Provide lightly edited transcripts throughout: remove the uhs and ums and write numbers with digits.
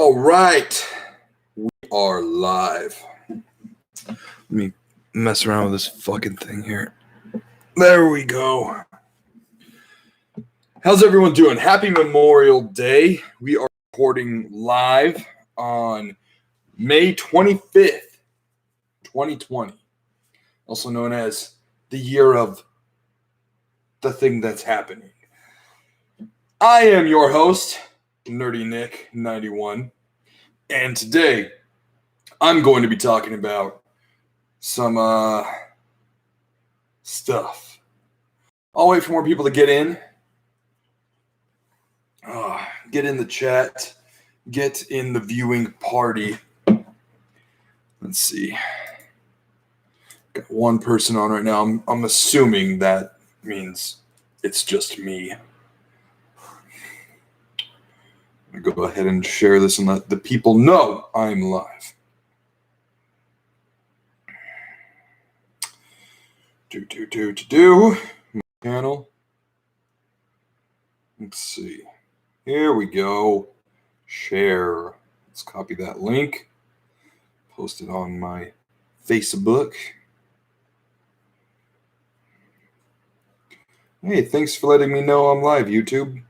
All right, we are live. Let me mess around with this fucking thing here. There we go. How's everyone doing? Happy Memorial Day. We are recording live on May 25th, 2020, also known as the year of the thing that's happening. I am your host, Nerdy Nick 91, and today I'm going to be talking about some stuff. I'll wait for more people to get in. Get in the chat. Get in the viewing party. Let's see. Got one person on right now. I'm assuming that means it's just me. I'm going to go ahead and share this and let the people know I'm live. My channel. Let's see. Here we go. Share. Let's copy that link. Post it on my Facebook. Hey, thanks for letting me know I'm live, YouTube.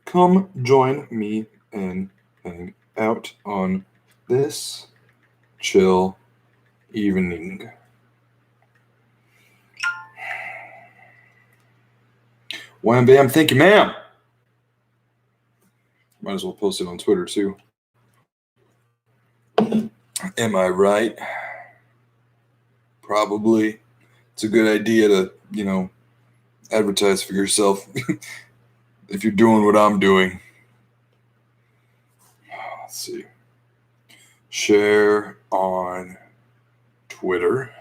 Come join me and hang out on this chill evening. Wham bam, thank you, ma'am. Might as well post it on Twitter too. Am I right? Probably. It's a good idea to, advertise for yourself if you're doing what I'm doing. Let's see. Share on Twitter.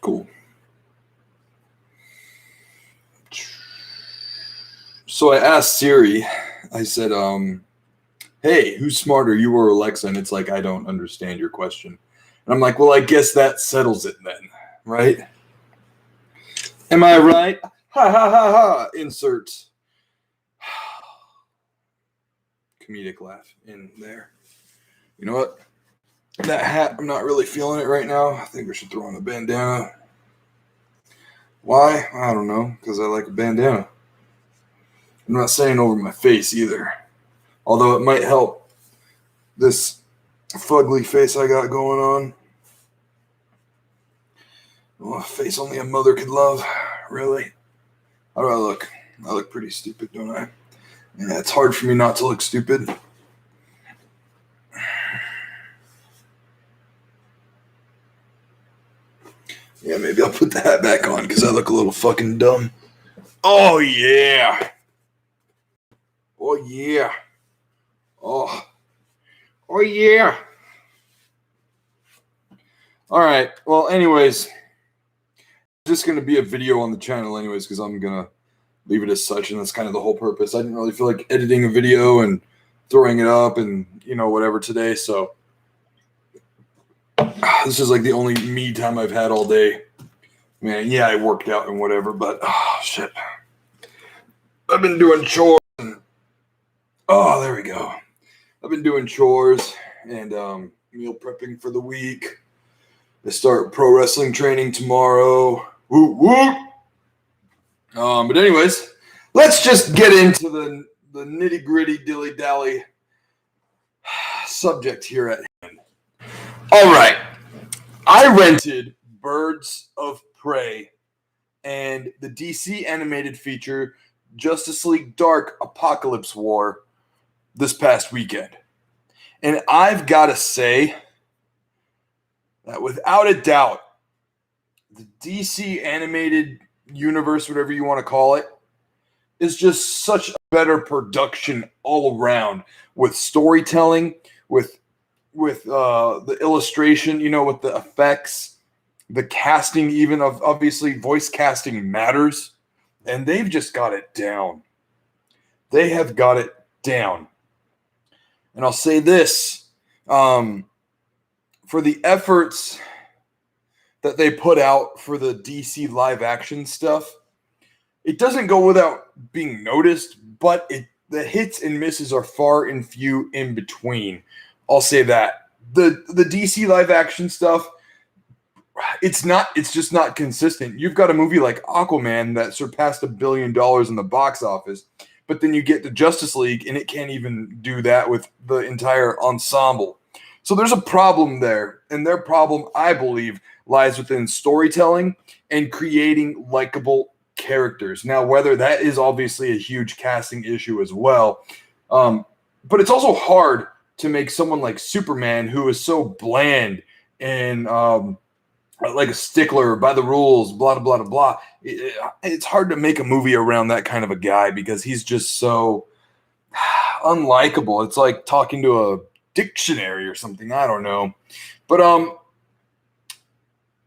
Cool. So I asked Siri, I said, hey, who's smarter, you or Alexa? And it's like, I don't understand your question. And I'm like, well, I guess that settles it then, right? Am I right? Ha ha ha ha. Insert comedic laugh in there. You know what? That hat, I'm not really feeling it right now. I think we should throw on a bandana. Why? I don't know. Because I like a bandana. I'm not saying over my face either. Although it might help this fugly face I got going on. Oh, a face only a mother could love. Really? How do I look? I look pretty stupid, don't I? Yeah, it's hard for me not to look stupid. Yeah, maybe I'll put the hat back on because I look a little fucking dumb. Oh, yeah. Oh, yeah. Oh yeah. All right. Well, anyways, just going to be a video on the channel anyways because I'm going to leave it as such, and that's kind of the whole purpose. I didn't really feel like editing a video and throwing it up and, whatever today, so this is like the only me time I've had all day. Man, yeah, I worked out and whatever, but, shit. I've been doing chores and, there we go. I've been doing chores and meal prepping for the week. I start pro wrestling training tomorrow. Woo woo! But anyways, let's just get into the nitty gritty dilly dally subject here at hand. All right, I rented Birds of Prey and the DC animated feature Justice League Dark Apocalypse War this past weekend. And I've got to say that without a doubt, the DC animated universe, whatever you want to call it, is just such a better production all around with storytelling, with the illustration, with the effects, the casting, even of obviously voice casting matters. And they've just got it down. They have got it down. And I'll say this, for the efforts that they put out for the DC live action stuff, it doesn't go without being noticed, but the hits and misses are far and few in between. I'll say that. The DC live action stuff, it's just not consistent. You've got a movie like Aquaman that surpassed $1 billion in the box office, but then you get the Justice League and it can't even do that with the entire ensemble. So there's a problem there, and their problem, I believe, lies within storytelling and creating likable characters. Now, whether that is obviously a huge casting issue as well, but it's also hard to make someone like Superman, who is so bland and like a stickler by the rules, blah, blah, blah, blah. It's hard to make a movie around that kind of a guy because he's just so unlikable. It's like talking to a dictionary or something. I don't know. But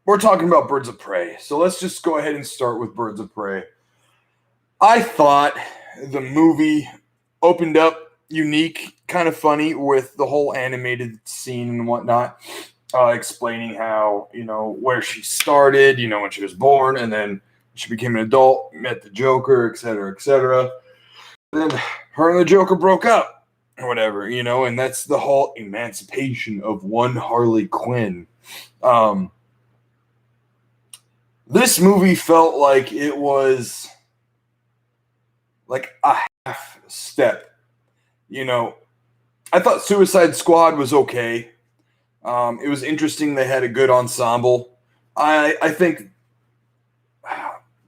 we're talking about Birds of Prey. So let's just go ahead and start with Birds of Prey. I thought the movie opened up unique, kind of funny with the whole animated scene and whatnot, explaining how, where she started, when she was born, and then she became an adult, met the Joker, et cetera, et cetera. Then her and the Joker broke up or whatever, and that's the whole emancipation of one Harley Quinn. This movie felt like it was like a half step. I thought Suicide Squad was okay. It was interesting. They had a good ensemble. I think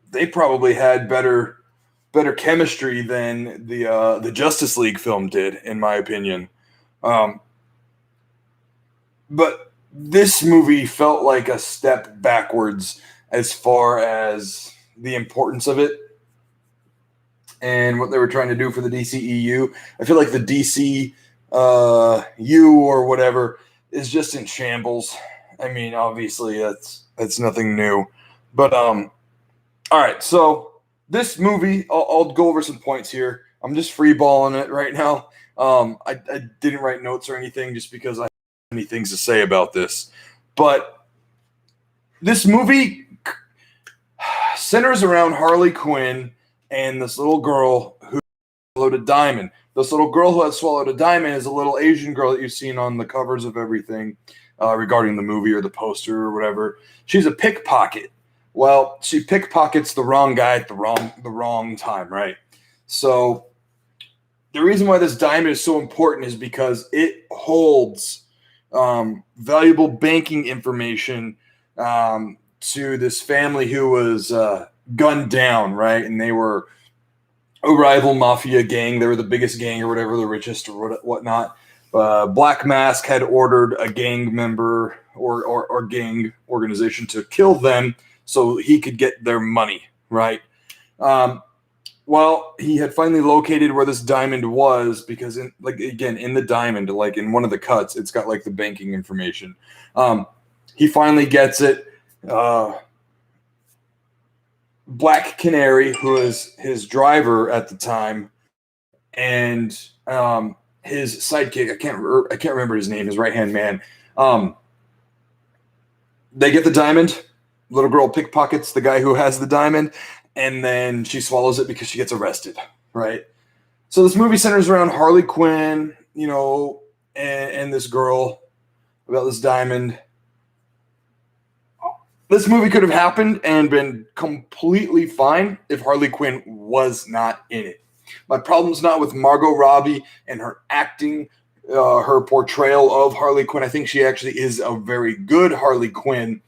they probably had better chemistry than the Justice League film did, in my opinion. But this movie felt like a step backwards as far as the importance of it and what they were trying to do for the DCEU. I feel like the DCU or whatever is just in shambles. I mean, obviously that's nothing new. But all right, so this movie, I'll go over some points here. I'm just freeballing it right now. I didn't write notes or anything just because I have many things to say about this. But this movie centers around Harley Quinn and this little girl who swallowed a diamond. This little girl who had swallowed a diamond is a little Asian girl that you've seen on the covers of everything regarding the movie or the poster or whatever. She's a pickpocket. Well, she pickpockets the wrong guy at the wrong time, right? So the reason why this diamond is so important is because it holds valuable banking information to this family who was gunned down, right? And they were a rival mafia gang. They were the biggest gang or whatever, the richest or whatnot. Black Mask had ordered a gang member or gang organization to kill them so he could get their money, right? Well, he had finally located where this diamond was because, in the diamond, like in one of the cuts, it's got like the banking information. He finally gets it. Black Canary, who was his driver at the time, and his sidekick, I can't remember his name, his right-hand man. They get the diamond. Little girl pickpockets the guy who has the diamond, and then she swallows it because she gets arrested, right? So this movie centers around Harley Quinn, and this girl about this diamond. This movie could have happened and been completely fine if Harley Quinn was not in it. My problem's not with Margot Robbie and her acting, her portrayal of Harley Quinn. I think she actually is a very good Harley Quinn.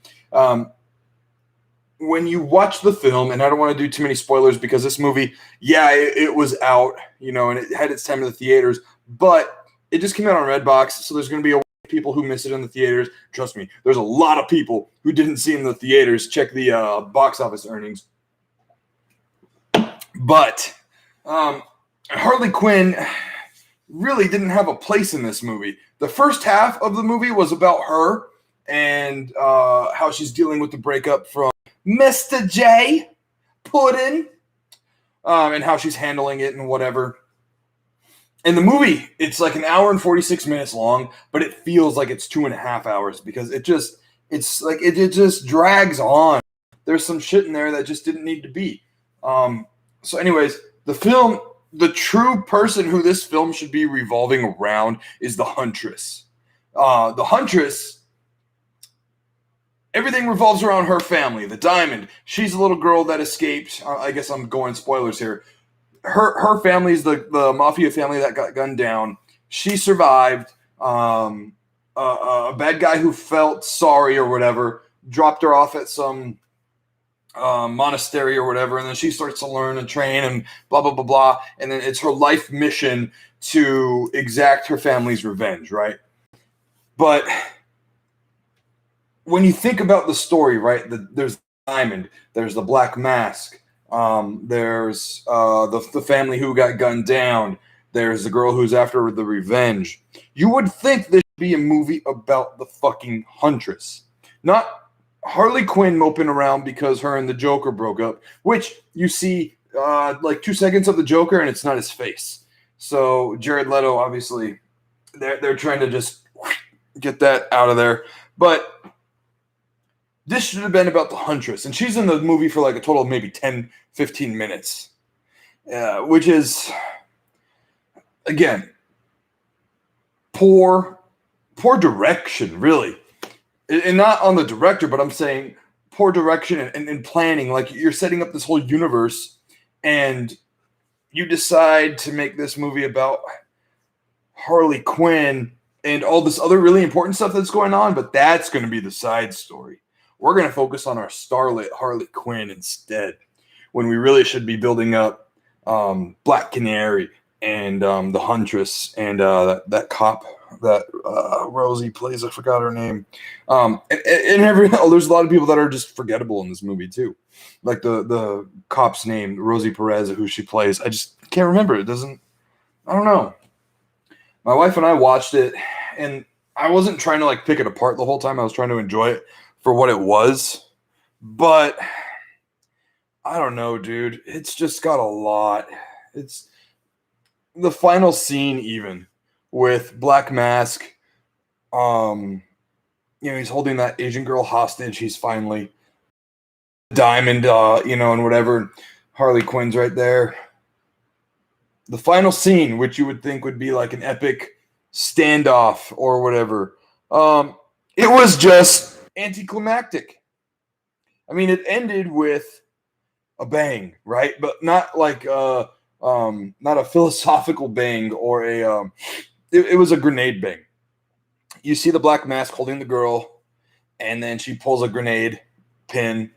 When you watch the film, and I don't want to do too many spoilers because this movie, it was out, and it had its time in the theaters, but it just came out on Redbox, so there's going to be people who miss it in the theaters. Trust me, there's a lot of people who didn't see it in the theaters. Check the box office earnings. But Harley Quinn really didn't have a place in this movie. The first half of the movie was about her and how she's dealing with the breakup from Mr. J. Puddin', and how she's handling it and whatever. In the movie, it's like an hour and 46 minutes long, but it feels like it's 2.5 hours because it just drags on. There's some shit in there that just didn't need to be. So, anyways, the true person who this film should be revolving around is the Huntress. The Huntress, everything revolves around her family. The Diamond, she's a little girl that escaped. I guess I'm going spoilers here. Her family is the mafia family that got gunned down. She survived. A bad guy who felt sorry or whatever dropped her off at some monastery or whatever, and then she starts to learn and train and blah blah blah blah, and then it's her life mission to exact her family's revenge, right? But when you think about the story, right, there's the Diamond, there's the Black Mask, there's the family who got gunned down, there's the girl who's after the revenge. You would think this should be a movie about the fucking Huntress, not Harley Quinn moping around because her and the Joker broke up, which you see like 2 seconds of the Joker and it's not his face. So Jared Leto, obviously, they're trying to just get that out of there. But this should have been about the Huntress, and she's in the movie for like a total of maybe 10, 15 minutes, which is, again, poor direction, really. And not on the director, but I'm saying poor direction and planning. Like, you're setting up this whole universe, and you decide to make this movie about Harley Quinn and all this other really important stuff that's going on, but that's going to be the side story. We're going to focus on our starlet Harley Quinn instead, when we really should be building up Black Canary and the Huntress and that cop that Rosie plays. I forgot her name. And there's a lot of people that are just forgettable in this movie too. Like the cop's name, Rosie Perez, who she plays. I just can't remember. I don't know. My wife and I watched it, and I wasn't trying to like pick it apart the whole time. I was trying to enjoy it for what it was. But I don't know, dude. It's just got a lot. It's the final scene, even with Black Mask. He's holding that Asian girl hostage. He's finally Diamond, and whatever. Harley Quinn's right there. The final scene, which you would think would be like an epic standoff or whatever, it was just anticlimactic. I mean, it ended with a bang, right? But not like not a philosophical bang or a it was a grenade bang. You see the Black Mask holding the girl, and then she pulls a grenade pin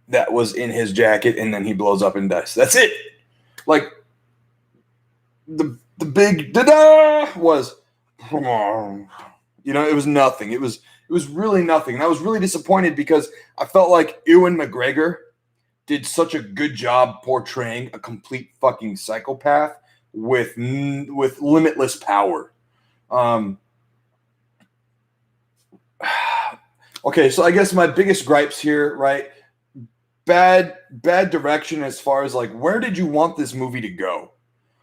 that was in his jacket, and then he blows up and dies. That's it. Like, the big da-da was, it was nothing. It was really nothing. And I was really disappointed because I felt like Ewan McGregor did such a good job portraying a complete fucking psychopath with limitless power. Okay, so I guess my biggest gripes here, right? Bad direction as far as like, where did you want this movie to go?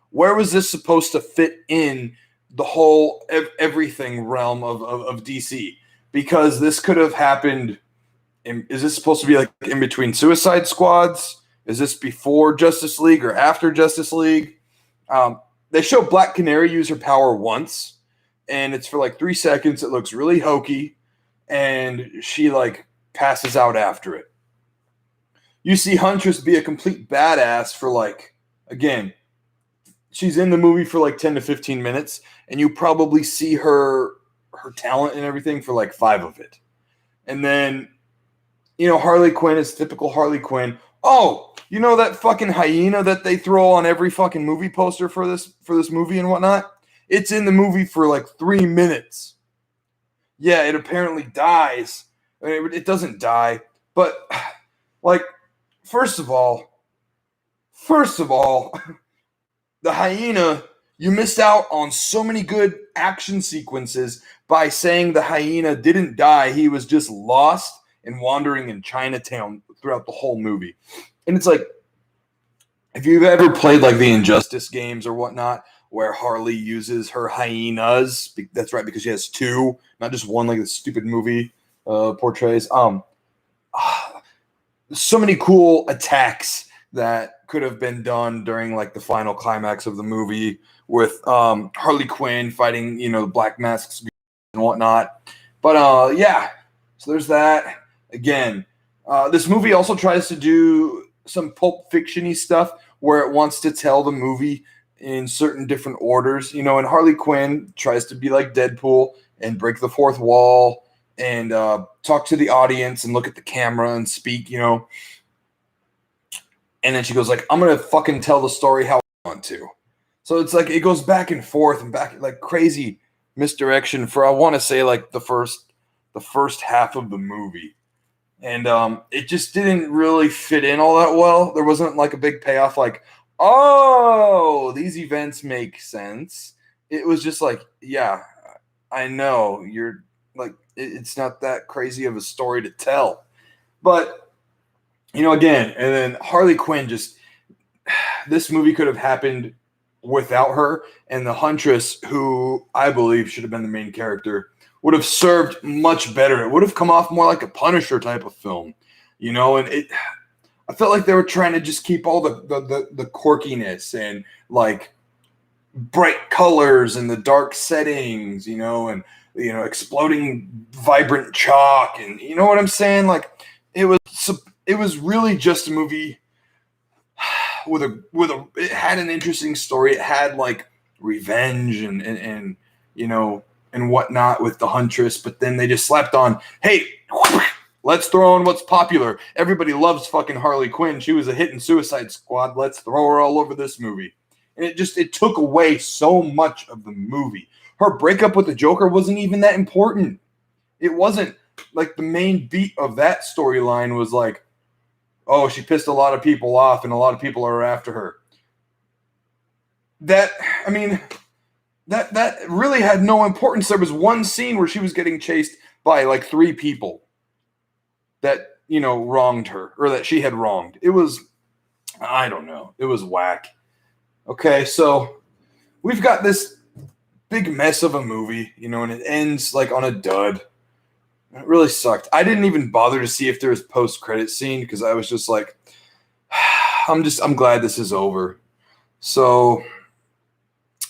Where was this supposed to fit in the whole everything realm of DC? Because this could have happened. Is this supposed to be like in between Suicide Squads? Is this before Justice League or after Justice League? They show Black Canary use her power once, and it's for like 3 seconds. It looks really hokey, and she like passes out after it. You see Huntress be a complete badass for like, again, she's in the movie for like 10 to 15 minutes, and you probably see her talent and everything for like 5 of it. And then, Harley Quinn is typical Harley Quinn. Oh, that fucking hyena that they throw on every fucking movie poster for this movie and whatnot? It's in the movie for like 3 minutes. Yeah, it apparently dies. I mean, it doesn't die, but like, first of all, the hyena, you missed out on so many good action sequences by saying the hyena didn't die. He was just lost and wandering in Chinatown throughout the whole movie. And it's like, if you've ever played like the Injustice games or whatnot, where Harley uses her hyenas, that's right, because she has 2, not just one like the stupid movie portrays. So many cool attacks that could have been done during like the final climax of the movie with Harley Quinn fighting, the Black Masks and whatnot. But yeah, so there's that. Again, this movie also tries to do some Pulp Fiction-y stuff where it wants to tell the movie in certain different orders. And Harley Quinn tries to be like Deadpool and break the fourth wall and talk to the audience and look at the camera and speak, And then she goes like, I'm going to fucking tell the story how I want to. So it's like it goes back and forth and back, like crazy misdirection for, I want to say, like the first half of the movie. And it just didn't really fit in all that well. There wasn't like a big payoff like, oh, these events make sense. It was just like, yeah, I know you're like, it's not that crazy of a story to tell. But, again, and then Harley Quinn this movie could have happened without her, and the Huntress, who I believe should have been the main character, would have served much better. It would have come off more like a Punisher type of film, and I felt like they were trying to just keep all the quirkiness and like bright colors and the dark settings, and exploding vibrant chalk, and you know what I'm saying? Like it was really just a movie it had an interesting story. It had like revenge and whatnot with the Huntress, but then they just slapped on, hey, let's throw in what's popular. Everybody loves fucking Harley Quinn. She was a hit in Suicide Squad. Let's throw her all over this movie. And it took away so much of the movie. Her breakup with the Joker wasn't even that important. It wasn't like the main beat of that storyline was like, oh, she pissed a lot of people off and a lot of people are after her. That really had no importance. There was one scene where she was getting chased by like 3 people that, wronged her or that she had wronged. It was, I don't know. It was whack. Okay, so we've got this big mess of a movie, and it ends like on a dud. It really sucked. I didn't even bother to see if there was post-credit scene because I was just like, I'm glad this is over. So,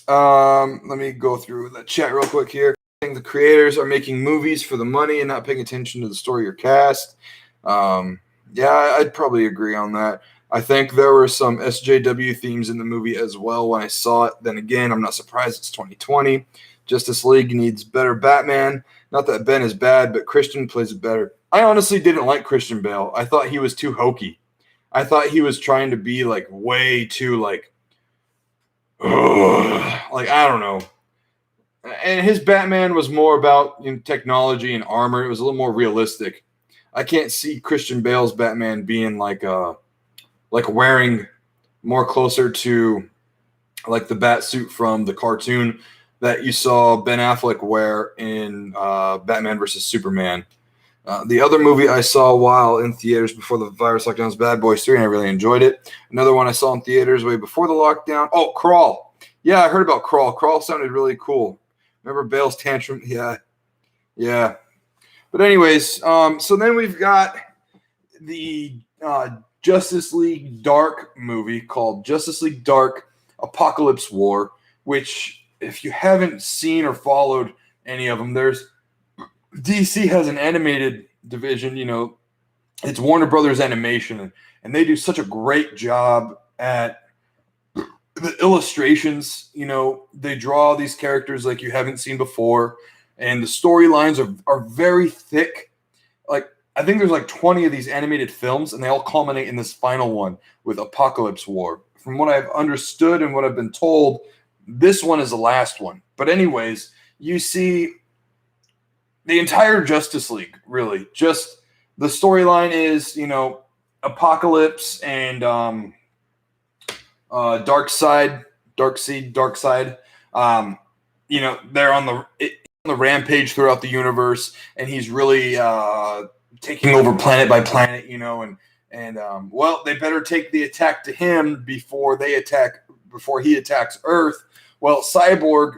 let me go through the chat real quick here. I think the creators are making movies for the money and not paying attention to the story or cast. Yeah, I'd probably agree on that. I think there were some SJW themes in the movie as well when I saw it. Then again, I'm not surprised it's 2020. Justice League needs better Batman. Not that Ben is bad, but Christian plays it better. I honestly didn't like Christian Bale. I thought he was too hokey. I thought he was trying to be like way too like I don't know. And his Batman was more about technology and armor. It was a little more realistic. I can't see Christian Bale's Batman being like wearing more closer to like the bat suit from the cartoon that you saw Ben Affleck wear in Batman vs. Superman. The other movie I saw while in theaters before the virus lockdown was Bad Boys 3, and I really enjoyed it. Another one I saw in theaters way before the lockdown. Oh, Crawl. Yeah, I heard about Crawl. Crawl sounded really cool. Remember Bale's tantrum? Yeah. But anyways, so then we've got the Justice League Dark movie called Justice League Dark Apocalypse War, which if you haven't seen or followed any of them, DC has an animated division, it's Warner Brothers Animation, and they do such a great job at the illustrations. They draw these characters like you haven't seen before, and the storylines are very thick. Like, I think there's like 20 of these animated films, and they all culminate in this final one with Apocalypse War. From what I've understood and what I've been told, this one is the last one. But anyways, you see the entire Justice League, really. Just the storyline is, Apocalypse and Darkseid. They're on the rampage throughout the universe, and he's really taking over planet by planet, and they better take the attack to him before he attacks Earth. Well, Cyborg,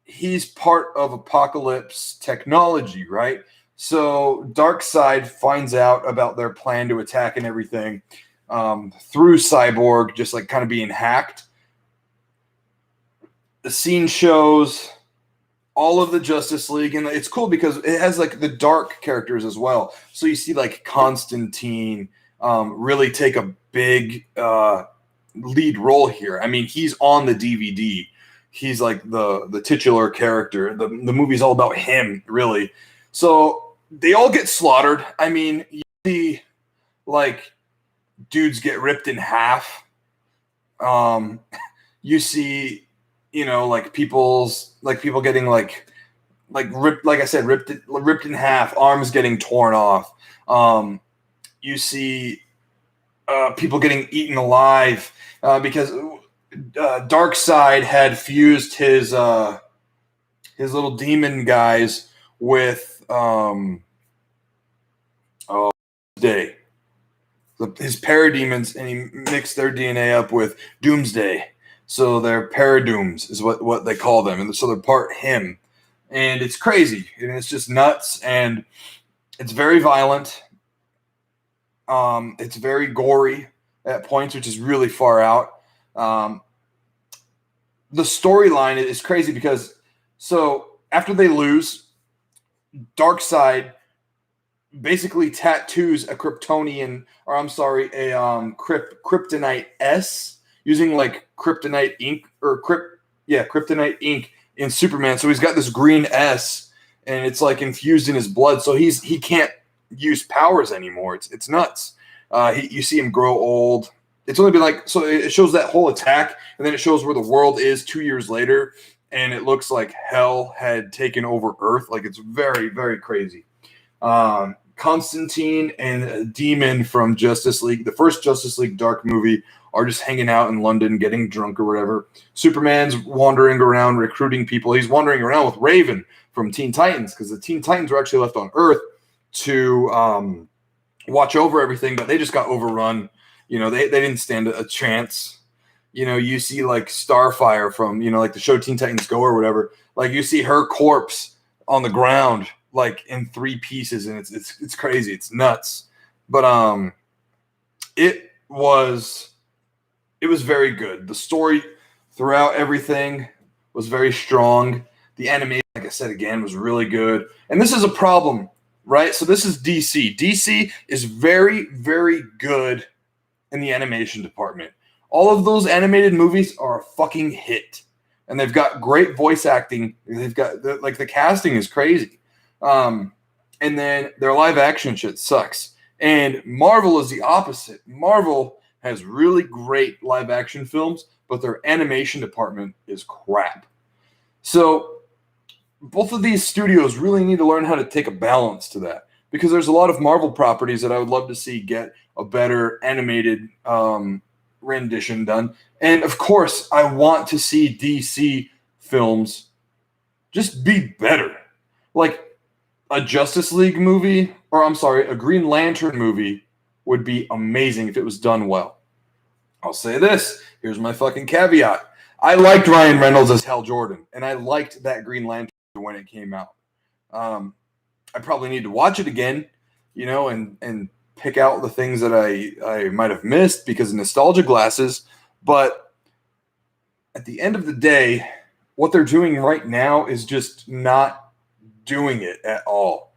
he's part of Apocalypse technology, right? So Darkseid finds out about their plan to attack and everything. through Cyborg just like kind of being hacked. The scene shows all of the Justice League, and it's cool because it has like the dark characters as well. So you see like Constantine really take a big lead role here. I mean, he's on the DVD. He's like the titular character. The movie's all about him, really. So they all get slaughtered. I mean, you see like dudes get ripped in half. You see, like people getting like ripped, like I said, ripped in half, arms getting torn off. You see people getting eaten alive because Darkseid had fused his little demon guys with Day. His parademons, and he mixed their DNA up with Doomsday. So they're paradooms is what they call them. And so they're part him. And it's crazy. And it's just nuts. And it's very violent. It's very gory at points, which is really far out. The storyline is crazy because so after they lose, Darkseid basically tattoos a Kryptonian, or I'm sorry, a Kryptonite S using like kryptonite ink kryptonite ink in Superman. So he's got this green S, and it's like infused in his blood. So he can't use powers anymore. It's nuts. You see him grow old. It's only been like, so it shows that whole attack, and then it shows where the world is 2 years later, and it looks like hell had taken over Earth. Like, it's very, very crazy. Constantine and a demon from Justice League, the first Justice League Dark movie, are just hanging out in London, getting drunk or whatever. Superman's wandering around recruiting people. He's wandering around with Raven from Teen Titans, because the Teen Titans were actually left on Earth to watch over everything, but they just got overrun. They didn't stand a chance. You see like Starfire from, like the show Teen Titans Go or whatever. Like, you see her corpse on the ground, like in 3 pieces, and it's crazy. It's nuts. But it was very good. The story throughout everything was very strong. The animation, like I said again, was really good. And this is a problem, right? So this is DC. DC is very, very good in the animation department. All of those animated movies are a fucking hit. And they've got great voice acting. They've got, the casting is crazy. And then their live action shit sucks. And Marvel is the opposite. Marvel has really great live action films, but their animation department is crap. So both of these studios really need to learn how to take a balance to that, because there's a lot of Marvel properties that I would love to see get a better animated rendition done. And of course, I want to see DC films just be better. Like a Justice League movie, or I'm sorry, a Green Lantern movie would be amazing if it was done well. I'll say this. Here's my fucking caveat. I liked Ryan Reynolds as Hal Jordan, and I liked that Green Lantern when it came out. I probably need to watch it again, and pick out the things that I might have missed because of nostalgia glasses. But at the end of the day, what they're doing right now is just not doing it at all.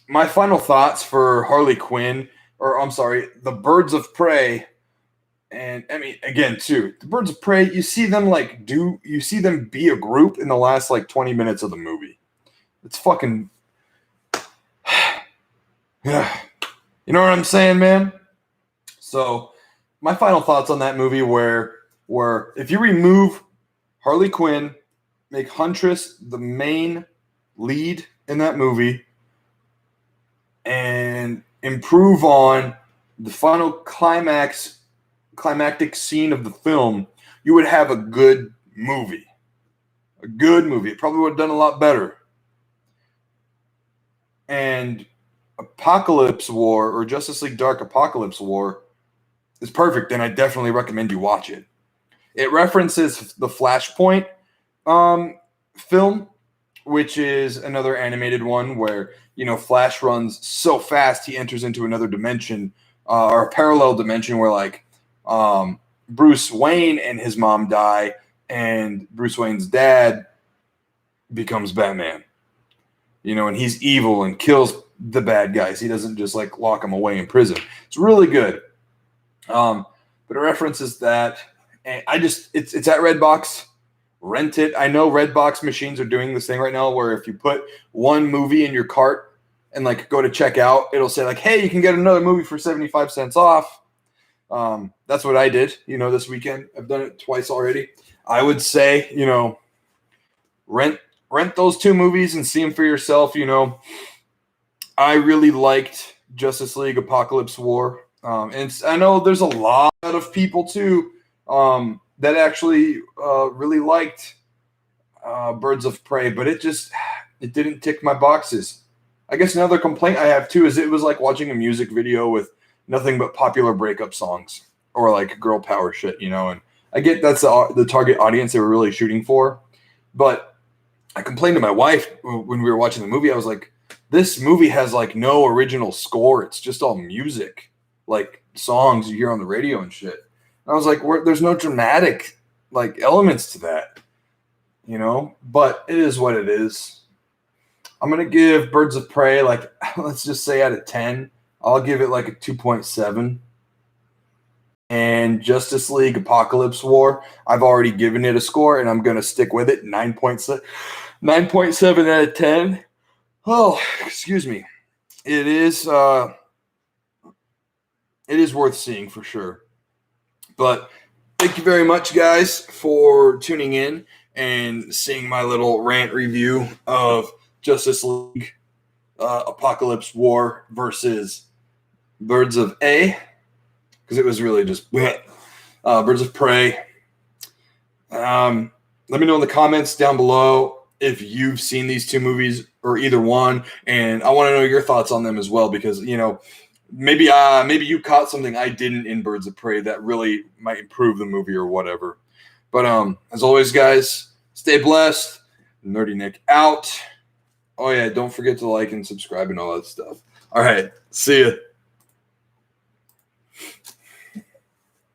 My final thoughts for Harley Quinn, or I'm sorry, the Birds of Prey. And I mean, again, too, the Birds of Prey, you see them be a group in the last 20 minutes of the movie. It's fucking, yeah. You know what I'm saying, man? So my final thoughts on that movie were if you remove Harley Quinn, make Huntress the main lead in that movie, and improve on the final climactic scene of the film, you would have a good movie. A good movie. It probably would have done a lot better. And Apocalypse War, or Justice League Dark Apocalypse War, is perfect, and I definitely recommend you watch it. It references the Flashpoint film, which is another animated one where, Flash runs so fast he enters into another dimension or a parallel dimension where like Bruce Wayne and his mom die, and Bruce Wayne's dad becomes Batman. You know, and he's evil and kills the bad guys. He doesn't just like lock them away in prison. It's really good. But it references that, and it's at Redbox. Rent it. I know Redbox machines are doing this thing right now where if you put one movie in your cart and like go to check out, it'll say like, hey, you can get another movie for 75 cents off. That's what I did, this weekend. I've done it twice already. I would say, rent those two movies and see them for yourself. I really liked Justice League Apocalypse War. And I know there's a lot of people too that actually really liked Birds of Prey, but it didn't tick my boxes. I guess another complaint I have too is it was like watching a music video with nothing but popular breakup songs or like girl power shit, and I get that's the target audience they were really shooting for. But I complained to my wife when we were watching the movie. I was like, this movie has like no original score. It's just all music, like songs you hear on the radio and shit. And I was like, there's no dramatic like elements to that, but it is what it is. I'm going to give Birds of Prey, like, let's just say out of 10, I'll give it like a 2.7. And Justice League Apocalypse War, I've already given it a score, and I'm going to stick with it, 9.7 out of 10. Oh, excuse me. It is worth seeing for sure. But thank you very much, guys, for tuning in and seeing my little rant review of Justice League Apocalypse War versus Birds of A, because it was really just Birds of Prey. Let me know in the comments down below if you've seen these two movies or either one, and I want to know your thoughts on them as well, because maybe you caught something I didn't in Birds of Prey that really might improve the movie or whatever. But as always, guys, stay blessed. Nerdy Nick out. Oh yeah, don't forget to like and subscribe and all that stuff. All right, see ya.